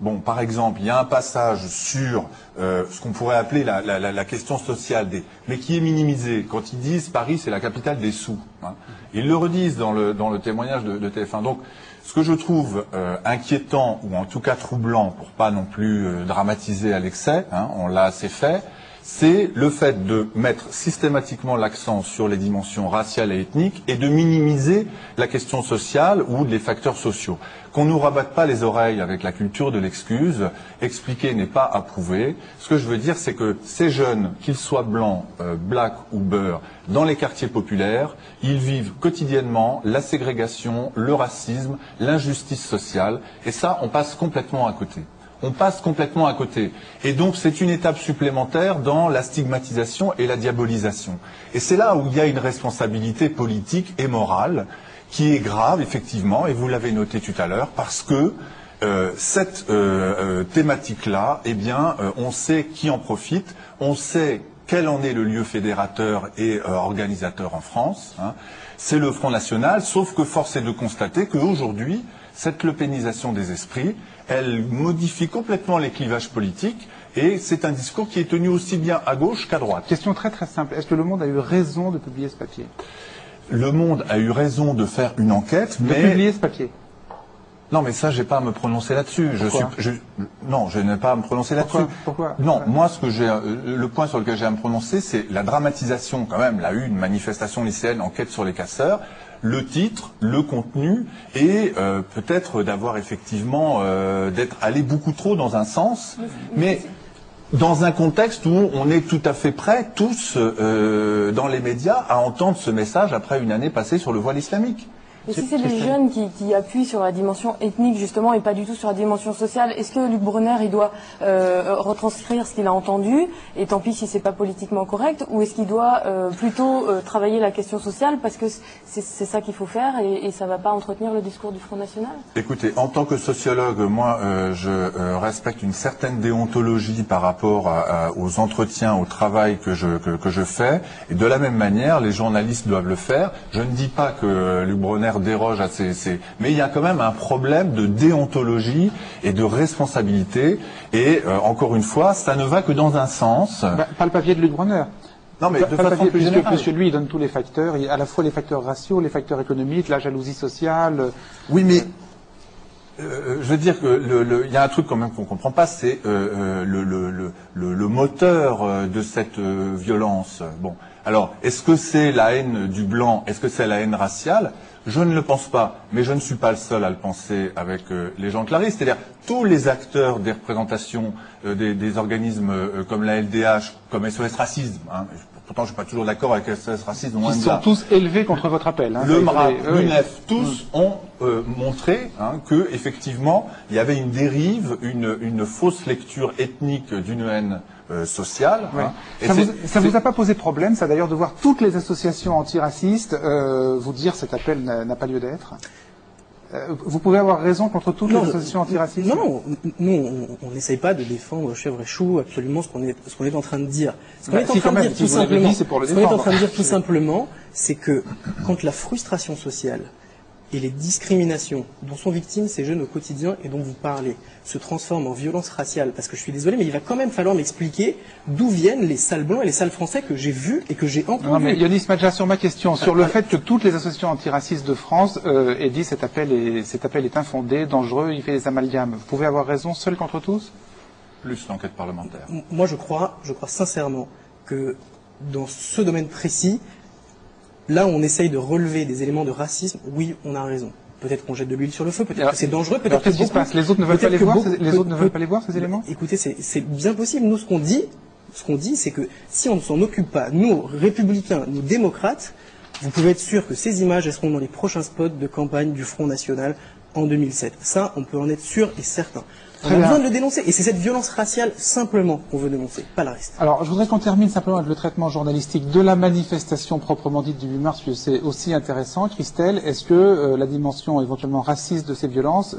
bon, par exemple, il y a un passage sur ce qu'on pourrait appeler la question sociale, mais qui est minimisé. Quand ils disent Paris, c'est la capitale des sous. Hein. Ils le redisent dans le témoignage de TF1. Donc, ce que je trouve inquiétant, ou en tout cas troublant, pour pas non plus dramatiser à l'excès, hein, on l'a assez fait, c'est le fait de mettre systématiquement l'accent sur les dimensions raciales et ethniques et de minimiser la question sociale ou les facteurs sociaux. Qu'on nous rabatte pas les oreilles avec la culture de l'excuse, expliquer n'est pas approuvé. Ce que je veux dire, c'est que ces jeunes, qu'ils soient blancs, blacks ou beurre, dans les quartiers populaires, ils vivent quotidiennement la ségrégation, le racisme, l'injustice sociale, et ça, on passe complètement à côté. On passe complètement à côté. Et donc, c'est une étape supplémentaire dans la stigmatisation et la diabolisation. Et c'est là où il y a une responsabilité politique et morale qui est grave, effectivement, et vous l'avez noté tout à l'heure, parce que cette thématique-là, eh bien, on sait qui en profite, on sait quel en est le lieu fédérateur et organisateur en France. Hein. C'est le Front National, sauf que force est de constater qu'aujourd'hui, cette lepénisation des esprits, elle modifie complètement les clivages politiques et c'est un discours qui est tenu aussi bien à gauche qu'à droite. Question très très simple. Est-ce que Le Monde a eu raison de publier ce papier? Le Monde a eu raison de faire une enquête, de publier ce papier? Non, mais ça, j'ai pas à me prononcer là-dessus. Non, je n'ai pas à me prononcer là-dessus. Pourquoi? Non, moi, le point sur lequel j'ai à me prononcer, c'est la dramatisation, quand même, la une manifestation lycéenne, enquête sur les casseurs, le titre, le contenu, et peut-être d'avoir effectivement, d'être allé beaucoup trop dans un sens, mais dans un contexte où on est tout à fait prêts, tous, dans les médias, à entendre ce message après une année passée sur le voile islamique. Et si c'est des jeunes qui appuient sur la dimension ethnique justement et pas du tout sur la dimension sociale, est-ce que Luc Brunner il doit retranscrire ce qu'il a entendu et tant pis si c'est pas politiquement correct, ou est-ce qu'il doit plutôt travailler la question sociale parce que c'est ça qu'il faut faire et ça va pas entretenir le discours du Front National? Écoutez, en tant que sociologue, moi je respecte une certaine déontologie par rapport aux entretiens, au travail que je fais, et de la même manière les journalistes doivent le faire. Je ne dis pas que Luc Brunner déroge à mais il y a quand même un problème de déontologie et de responsabilité et encore une fois ça ne va que dans un sens. Pas le papier de Luc Brunner. Non mais de façon plus générale. Puisque lui il donne tous les facteurs, à la fois les facteurs raciaux, les facteurs économiques, la jalousie sociale. Oui mais je veux dire que il y a un truc quand même qu'on comprend pas, c'est le moteur de cette violence. Bon, alors est-ce que c'est la haine du blanc? Est-ce que c'est la haine raciale? Je ne le pense pas, mais je ne suis pas le seul à le penser avec les gens claristes. C'est-à-dire tous les acteurs des représentations des organismes comme la LDH, comme SOS Racisme. Hein, pourtant, je suis pas toujours d'accord avec SOS Racisme. Ils sont tous élevés contre votre appel. Hein, le MRAP, l'UNEF, tous ont montré que effectivement, il y avait une dérive, une fausse lecture ethnique d'une haine sociale. Ouais. Hein, ça vous a pas posé problème, ça d'ailleurs, de voir toutes les associations antiracistes vous dire cet appel n'a pas lieu d'être? Vous pouvez avoir raison contre toutes les associations antiracistes? Non, nous, on n'essaye pas de défendre chèvre et chou absolument ce qu'on est en train de dire. Ce qu'on est en train de dire tout simplement, c'est que quand la frustration sociale et les discriminations dont sont victimes ces jeunes au quotidien et dont vous parlez se transforment en violence raciale, parce que je suis désolé, mais il va quand même falloir m'expliquer d'où viennent les sales blancs et les sales français que j'ai vus et que j'ai entendus. Non, mais Yanis Madja, sur ma question, sur le fait que toutes les associations antiracistes de France aient dit cet appel est infondé, dangereux, il fait des amalgames. Vous pouvez avoir raison seul contre tous? Plus l'enquête parlementaire. Moi, je crois sincèrement que dans ce domaine précis, là, on essaye de relever des éléments de racisme. Oui, on a raison. Peut-être qu'on jette de l'huile sur le feu, peut-être que c'est dangereux, peut-être que qu'est-ce qui se passe? Les autres ne veulent pas les voir, ces éléments? Écoutez, c'est bien possible. Nous, ce qu'on dit, c'est que si on ne s'en occupe pas, nous, républicains, nous, démocrates, vous pouvez être sûr que ces images, elles seront dans les prochains spots de campagne du Front National en 2007. Ça, on peut en être sûr et certain. On a besoin de le dénoncer. Et c'est cette violence raciale, simplement, qu'on veut dénoncer, pas le reste. Alors, je voudrais qu'on termine simplement avec le traitement journalistique de la manifestation proprement dite du 8 mars, parce que c'est aussi intéressant. Christelle, est-ce que la dimension éventuellement raciste de ces violences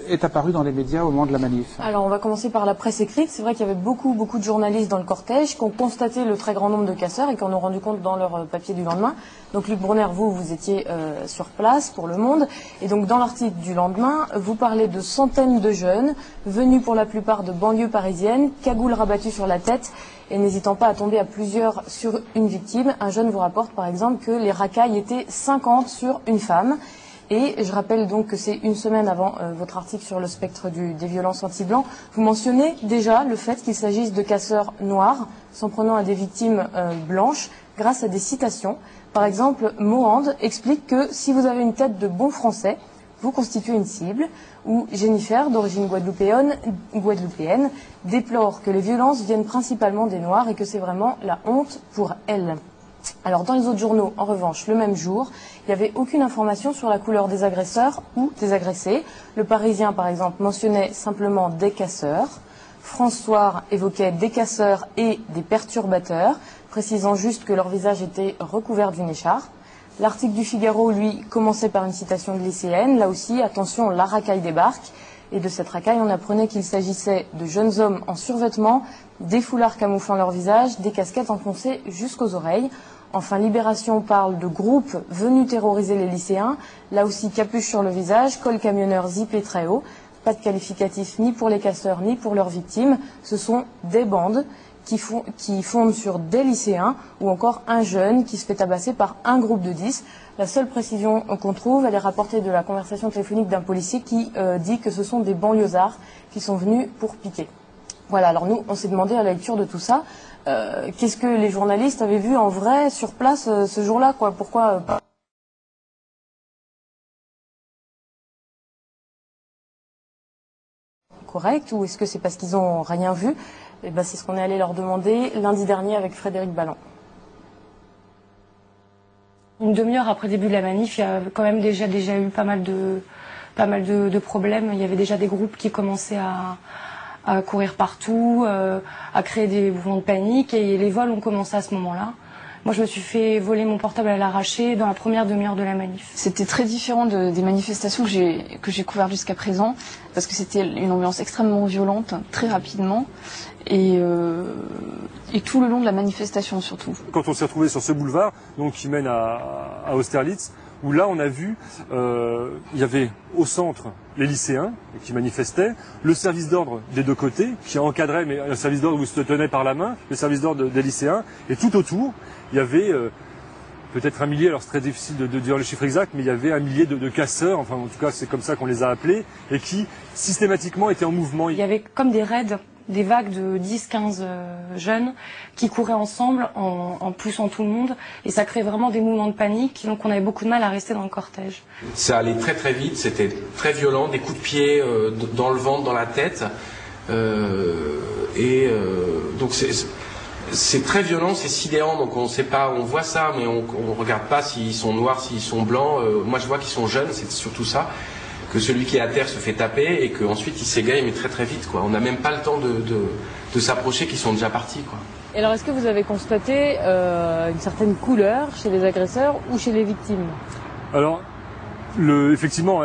est apparue dans les médias au moment de la manif? Alors, on va commencer par la presse écrite. C'est vrai qu'il y avait beaucoup de journalistes dans le cortège qui ont constaté le très grand nombre de casseurs et qui en ont rendu compte dans leur papier du lendemain. Donc, Luc Brunner, vous étiez sur place pour Le Monde. Et donc, dans site du lendemain, vous parlez de centaines de jeunes, venus pour la plupart de banlieues parisiennes, cagoules rabattues sur la tête et n'hésitant pas à tomber à plusieurs sur une victime. Un jeune vous rapporte par exemple que les racailles étaient 50 sur une femme. Et je rappelle donc que c'est une semaine avant votre article sur le spectre des violences anti-blancs. Vous mentionnez déjà le fait qu'il s'agisse de casseurs noirs, s'en prenant à des victimes blanches, grâce à des citations. Par exemple, Mohand explique que si vous avez une tête de bon français, vous constituez une cible, ou Jennifer, d'origine guadeloupéenne, déplore que les violences viennent principalement des Noirs et que c'est vraiment la honte pour elle. Alors dans les autres journaux, en revanche, le même jour, il n'y avait aucune information sur la couleur des agresseurs ou des agressés. Le Parisien, par exemple, mentionnait simplement des casseurs. France Soir évoquait des casseurs et des perturbateurs, précisant juste que leur visage était recouvert d'une écharpe. L'article du Figaro, lui, commençait par une citation de lycéenne. Là aussi, attention, la racaille débarque. Et de cette racaille, on apprenait qu'il s'agissait de jeunes hommes en survêtement, des foulards camouflant leur visage, des casquettes enfoncées jusqu'aux oreilles. Enfin, Libération parle de groupes venus terroriser les lycéens. Là aussi, capuche sur le visage, col camionneur zippé très haut. Pas de qualificatif ni pour les casseurs ni pour leurs victimes. Ce sont des bandes qui fondent sur des lycéens ou encore un jeune qui se fait tabasser par un groupe de 10. La seule précision qu'on trouve, elle est rapportée de la conversation téléphonique d'un policier qui dit que ce sont des banlieusards qui sont venus pour piquer. Voilà, alors nous, on s'est demandé à la lecture de tout ça, qu'est-ce que les journalistes avaient vu en vrai sur place ce jour-là, quoi. Pourquoi pas correct, ou est-ce que c'est parce qu'ils n'ont rien vu? Eh ben, c'est ce qu'on est allé leur demander lundi dernier avec Frédéric Balland. Une demi-heure après le début de la manif, il y a quand même déjà eu pas mal de problèmes. Il y avait déjà des groupes qui commençaient à courir partout, à créer des mouvements de panique, et les vols ont commencé à ce moment-là. Moi, je me suis fait voler mon portable à l'arraché dans la première demi-heure de la manif. C'était très différent des manifestations que j'ai couvertes jusqu'à présent, parce que c'était une ambiance extrêmement violente, très rapidement, et tout le long de la manifestation surtout. Quand on s'est retrouvé sur ce boulevard, donc qui mène à Austerlitz, où là on a vu, il y avait au centre les lycéens qui manifestaient, le service d'ordre des deux côtés qui encadrait, mais un service d'ordre où ils se tenaient par la main, le service d'ordre des lycéens, et tout autour il y avait peut-être 1 millier, alors c'est très difficile de dire le chiffre exact, mais il y avait 1 millier de casseurs, enfin en tout cas c'est comme ça qu'on les a appelés, et qui systématiquement étaient en mouvement. Il y avait comme des raids, des vagues de 10-15 jeunes qui couraient ensemble en poussant tout le monde, et ça créait vraiment des mouvements de panique, donc on avait beaucoup de mal à rester dans le cortège. Ça allait très très vite, c'était très violent, des coups de pied dans le ventre, dans la tête, donc c'est très violent, c'est sidérant, donc on sait pas, on voit ça, mais on regarde pas s'ils sont noirs, s'ils sont blancs. Moi je vois qu'ils sont jeunes, c'est surtout ça, que celui qui est à terre se fait taper et qu'ensuite il s'égaye, mais très très vite, quoi. On n'a même pas le temps de s'approcher, qu'ils sont déjà partis, quoi. Et alors, est-ce que vous avez constaté une certaine couleur chez les agresseurs ou chez les victimes? Alors, effectivement,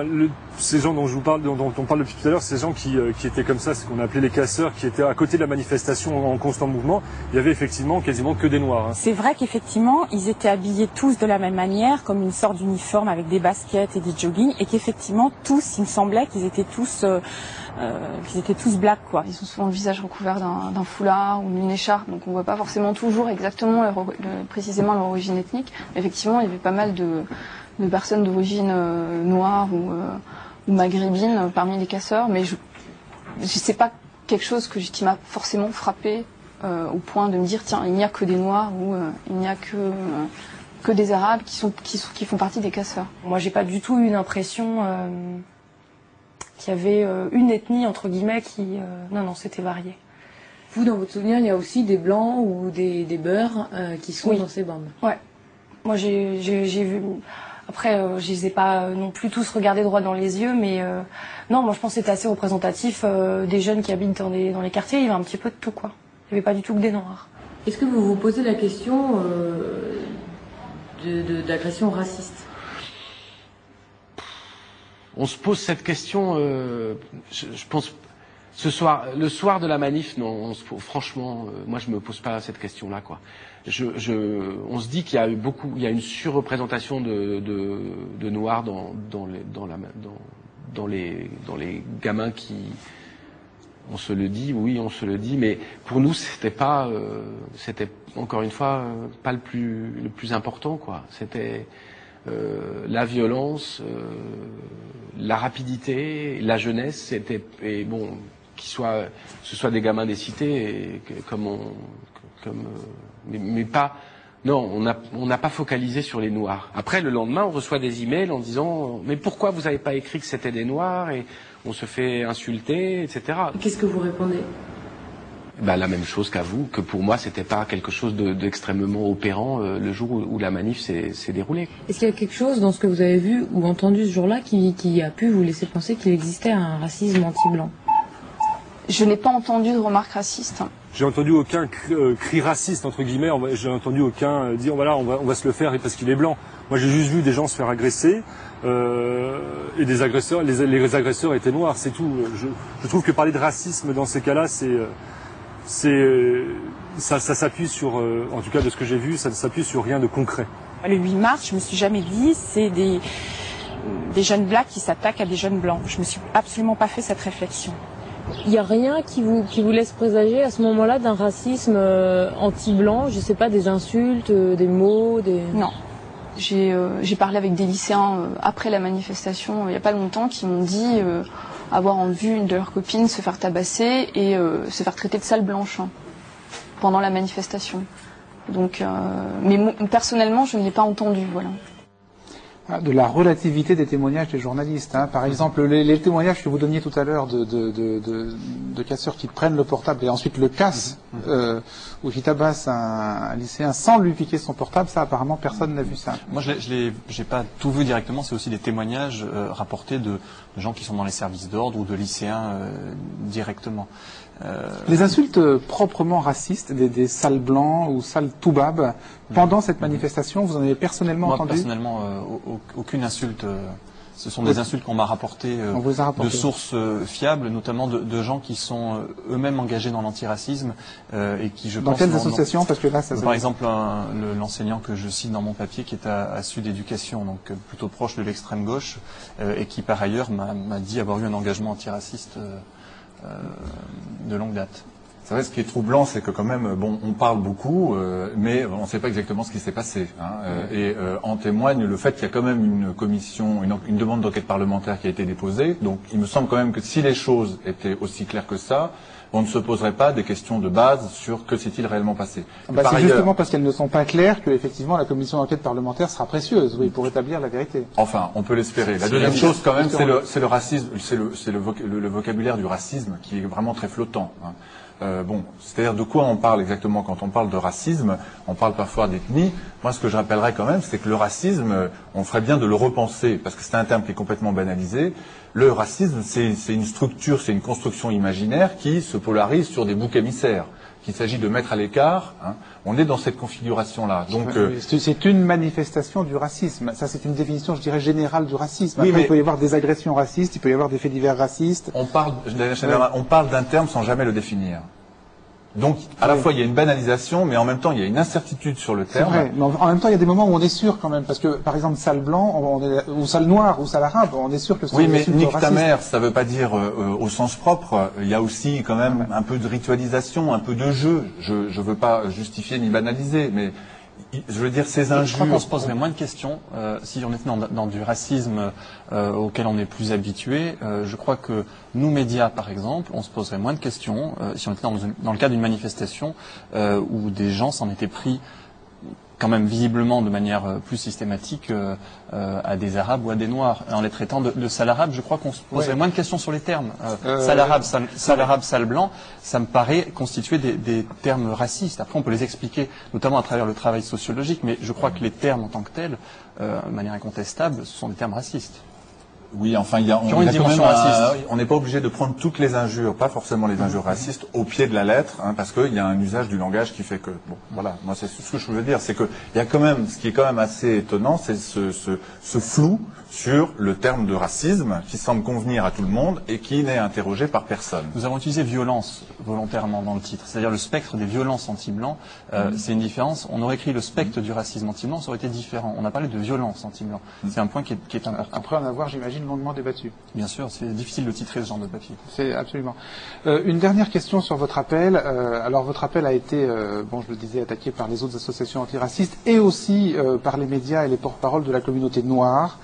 ces gens dont je vous parle, dont on parle depuis tout à l'heure, ces gens qui étaient comme ça, ce qu'on appelait les casseurs, qui étaient à côté de la manifestation en constant mouvement, il y avait effectivement quasiment que des noirs. Hein. C'est vrai qu'effectivement, ils étaient habillés tous de la même manière, comme une sorte d'uniforme avec des baskets et des joggings, et qu'effectivement, tous, il me semblait qu'ils étaient tous blacks, quoi. Ils ont souvent le visage recouvert d'un foulard ou d'une écharpe, donc on voit pas forcément toujours exactement précisément leur origine ethnique. Mais effectivement, il y avait pas mal de personnes d'origine noire ou maghrébine parmi les casseurs, mais je sais pas quelque chose qui m'a forcément frappé au point de me dire tiens, il n'y a que des noirs ou il n'y a que des arabes qui font partie des casseurs. Moi, j'ai pas du tout eu l'impression qu'il y avait une ethnie entre guillemets qui non, c'était varié. Vous, dans votre souvenir, il y a aussi des blancs ou des beurs qui sont dans ces bandes. Ouais. Moi, j'ai vu. Après, je les ai pas non plus tous regardés droit dans les yeux, mais non, moi je pense que c'était assez représentatif des jeunes qui habitent dans les quartiers. Il y avait un petit peu de tout, quoi. Il n'y avait pas du tout que des noirs. Est-ce que vous vous posez la question d'agression raciste? On se pose cette question, je pense, le soir de la manif, non, franchement, moi je me pose pas cette question-là, quoi. On se dit qu'il y a il y a une surreprésentation de noirs dans les gamins qui... On se le dit, oui, on se le dit, mais pour nous, c'était encore une fois pas le plus important, quoi. C'était la violence, la rapidité, la jeunesse, et bon, ce soit des gamins des cités, mais pas. Non, on n'a pas focalisé sur les Noirs. Après, le lendemain, on reçoit des emails en disant « Mais pourquoi vous n'avez pas écrit que c'était des Noirs ?» Et on se fait insulter, etc. Qu'est-ce que vous répondez? La même chose qu'à vous, que pour moi, c'était pas quelque chose d'extrêmement opérant le jour où la manif s'est déroulée. Est-ce qu'il y a quelque chose dans ce que vous avez vu ou entendu ce jour-là qui a pu vous laisser penser qu'il existait un racisme anti-blanc? Je n'ai pas entendu de remarques racistes. J'ai entendu aucun cri raciste, entre guillemets. J'ai entendu aucun dire voilà, on va se le faire parce qu'il est blanc. Moi, j'ai juste vu des gens se faire agresser et des agresseurs. Les agresseurs étaient noirs, c'est tout. Je trouve que parler de racisme dans ces cas-là, ça s'appuie sur, en tout cas de ce que j'ai vu, ça ne s'appuie sur rien de concret. Le 8 mars, je me suis jamais dit c'est des jeunes blacks qui s'attaquent à des jeunes blancs. Je me suis absolument pas fait cette réflexion. Il n'y a rien qui vous laisse présager à ce moment-là d'un racisme anti-blanc, je ne sais pas, des insultes, des mots, des... Non. J'ai parlé avec des lycéens après la manifestation, il n'y a pas longtemps, qui m'ont dit avoir vu une de leurs copines se faire tabasser et se faire traiter de sale blanche pendant la manifestation. Donc, mais personnellement, je ne l'ai pas entendu, voilà. De la relativité des témoignages des journalistes. Par exemple, les témoignages que vous donniez tout à l'heure de casseurs qui prennent le portable et ensuite le cassent, ou qui tabassent un lycéen sans lui piquer son portable, ça apparemment personne n'a vu ça. Moi j'ai pas tout vu directement, c'est aussi des témoignages rapportés de gens qui sont dans les services d'ordre ou de lycéens directement. Les insultes proprement racistes, des sales blancs ou sales toubabs, pendant cette manifestation, vous en avez personnellement entendu? Moi, personnellement, aucune insulte. Ce sont des insultes qu'on m'a rapportées de sources fiables, notamment de gens qui sont eux-mêmes engagés dans l'antiracisme et qui, je pense... Dans quelles associations? Parce que là, ça... Par exemple, l'enseignant que je cite dans mon papier, qui est à Sud Éducation, donc plutôt proche de l'extrême gauche, et qui, par ailleurs, m'a dit avoir eu un engagement antiraciste de longue date. C'est vrai, ce qui est troublant, c'est que quand même, bon, on parle beaucoup, mais on ne sait pas exactement ce qui s'est passé. Et en témoigne le fait qu'il y a quand même une commission, une demande d'enquête parlementaire qui a été déposée. Donc, il me semble quand même que si les choses étaient aussi claires que ça, on ne se poserait pas des questions de base sur que s'est-il réellement passé. C'est justement parce qu'elles ne sont pas claires que, effectivement, la commission d'enquête parlementaire sera précieuse, oui, pour établir la vérité. Enfin, on peut l'espérer. La deuxième chose, quand même, c'est le racisme, c'est le vocabulaire du racisme qui est vraiment très flottant. C'est-à-dire de quoi on parle exactement quand on parle de racisme? On parle parfois d'ethnie. Moi, ce que je rappellerais quand même, c'est que le racisme, on ferait bien de le repenser, parce que c'est un terme qui est complètement banalisé. Le racisme, c'est une structure, c'est une construction imaginaire qui se polarise sur des boucs émissaires, qu'il s'agit de mettre à l'écart. On est dans cette configuration-là. Donc, c'est une manifestation du racisme. Ça, c'est une définition, je dirais, générale du racisme. Oui, après, mais il peut y avoir des agressions racistes, il peut y avoir des faits divers racistes. On parle d'un terme sans jamais le définir. Donc, à la fois, il y a une banalisation, mais en même temps, il y a une incertitude sur le terme. C'est vrai, mais en même temps, il y a des moments où on est sûr quand même, parce que, par exemple, sale blanc, ou sale noir, ou sale arabe, on est sûr que c'est oui, mais nique ta mère, ça veut pas dire au sens propre. Il y a aussi quand même un peu de ritualisation, un peu de jeu. Je veux pas justifier ni banaliser, mais je veux dire, ces injures... Je crois qu'on se poserait moins de questions si on était dans du racisme auquel on est plus habitué. Je crois que nous, médias, par exemple, on se poserait moins de questions si on était dans le cadre d'une manifestation où des gens s'en étaient pris quand même visiblement de manière plus systématique à des Arabes ou à des Noirs. En les traitant de sale arabe, je crois qu'on se poserait moins de questions sur les termes. Sale arabe, sale blanc, ça me paraît constituer des termes racistes. Après, on peut les expliquer, notamment à travers le travail sociologique, mais je crois que les termes en tant que tels, de manière incontestable, ce sont des termes racistes. Oui, enfin, on n'est pas obligé de prendre toutes les injures, pas forcément les injures racistes, au pied de la lettre, parce qu'il y a un usage du langage qui fait que, bon, voilà, moi c'est ce que je veux dire, c'est que il y a quand même, ce qui est quand même assez étonnant, c'est ce flou sur le terme de racisme qui semble convenir à tout le monde et qui n'est interrogé par personne. Nous avons utilisé violence volontairement dans le titre, c'est-à-dire le spectre des violences anti-blancs, c'est une différence. On aurait écrit le spectre du racisme anti-blanc, ça aurait été différent. On a parlé de violence anti-blanc. C'est un point qui est important. Après en avoir, j'imagine, j'imagine, longuement débattu. Bien sûr, c'est difficile de titrer ce genre de papier. C'est absolument. Une dernière question sur votre appel. Alors votre appel a été, bon, je le disais, attaqué par les autres associations antiracistes et aussi par les médias et les porte-paroles de la communauté noire,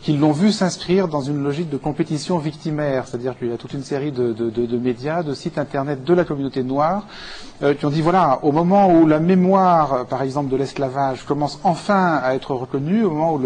qui l'ont vu s'inscrire dans une logique de compétition victimaire, c'est-à-dire qu'il y a toute une série de médias, de sites internet de la communauté noire, qui ont dit voilà, au moment où la mémoire, par exemple, de l'esclavage commence enfin à être reconnue, au moment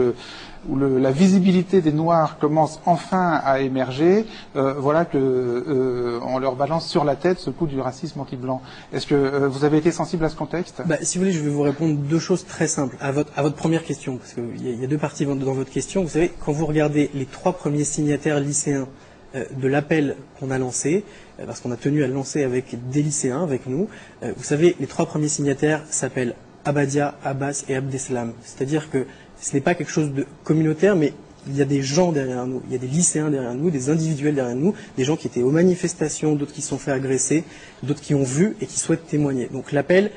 où la visibilité des Noirs commence enfin à émerger, voilà que on leur balance sur la tête ce coup du racisme anti-blanc. Est-ce que vous avez été sensible à ce contexte ? Si vous voulez, je vais vous répondre deux choses très simples à votre première question, parce qu'il y a deux parties dans votre question. Vous savez, quand vous regardez les 3 premiers signataires lycéens de l'appel qu'on a lancé, parce qu'on a tenu à le lancer avec des lycéens, avec nous, vous savez, les 3 premiers signataires s'appellent Abadia, Abbas et Abdeslam. C'est-à-dire que ce n'est pas quelque chose de communautaire, mais il y a des gens derrière nous, il y a des lycéens derrière nous, des individuels derrière nous, des gens qui étaient aux manifestations, d'autres qui se sont fait agresser, d'autres qui ont vu et qui souhaitent témoigner. Donc l'appel,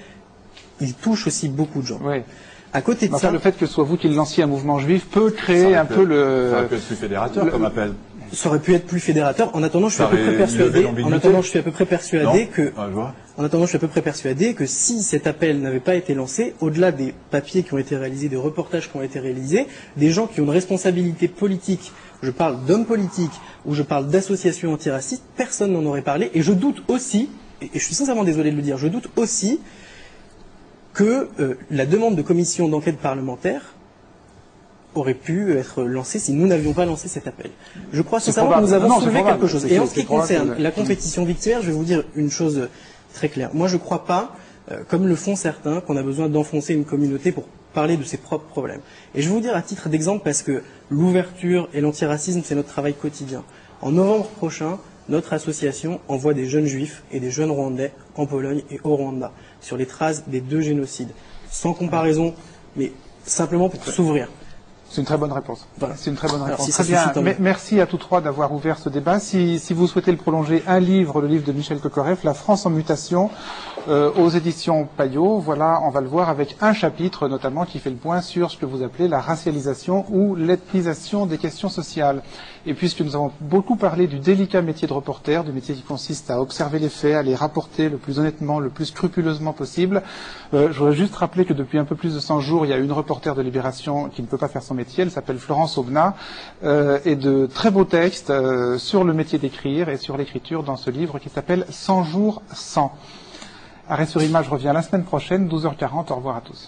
il touche aussi beaucoup de gens. Oui. À côté de ça, le fait que ce soit vous qui lanciez un mouvement juif peut créer un peu le... Ça aurait pu être plus fédérateur comme appel. Ça aurait pu être plus fédérateur. En attendant, je suis à peu près persuadé. En attendant, je suis à peu près persuadé que. En attendant, je suis à peu près persuadé que si cet appel n'avait pas été lancé, au-delà des papiers qui ont été réalisés, des reportages qui ont été réalisés, des gens qui ont une responsabilité politique, je parle d'hommes politiques ou je parle d'associations antiracistes, personne n'en aurait parlé. Et je doute aussi, et je suis sincèrement désolé de le dire, je doute aussi que la demande de commission d'enquête parlementaire aurait pu être lancé si nous n'avions pas lancé cet appel. Je crois sincèrement que nous avons soulevé quelque chose. Et en ce qui concerne la compétition victimaire, je vais vous dire une chose très claire. Moi, je ne crois pas, comme le font certains, qu'on a besoin d'enfoncer une communauté pour parler de ses propres problèmes. Et je vais vous dire à titre d'exemple, parce que l'ouverture et l'antiracisme, c'est notre travail quotidien. En novembre prochain, notre association envoie des jeunes juifs et des jeunes rwandais en Pologne et au Rwanda, sur les traces des 2 génocides. Sans comparaison, mais simplement pour s'ouvrir. C'est une très bonne réponse. Voilà. C'est une très bonne réponse. Si très bien. Merci à tous 3 d'avoir ouvert ce débat. Si vous souhaitez le prolonger, le livre de Michel Kokoreff, La France en mutation, aux éditions Payot. Voilà, on va le voir avec un chapitre notamment qui fait le point sur ce que vous appelez la racialisation ou l'ethnisation des questions sociales. Et puisque nous avons beaucoup parlé du délicat métier de reporter, du métier qui consiste à observer les faits, à les rapporter le plus honnêtement, le plus scrupuleusement possible, je voudrais juste rappeler que depuis un peu plus de 100 jours, il y a une reporter de Libération qui ne peut pas faire son métier. Elle s'appelle Florence Aubenas, et de très beaux textes sur le métier d'écrire et sur l'écriture dans ce livre qui s'appelle 100 jours 100. Arrêt sur image revient la semaine prochaine, 12h40. Au revoir à tous.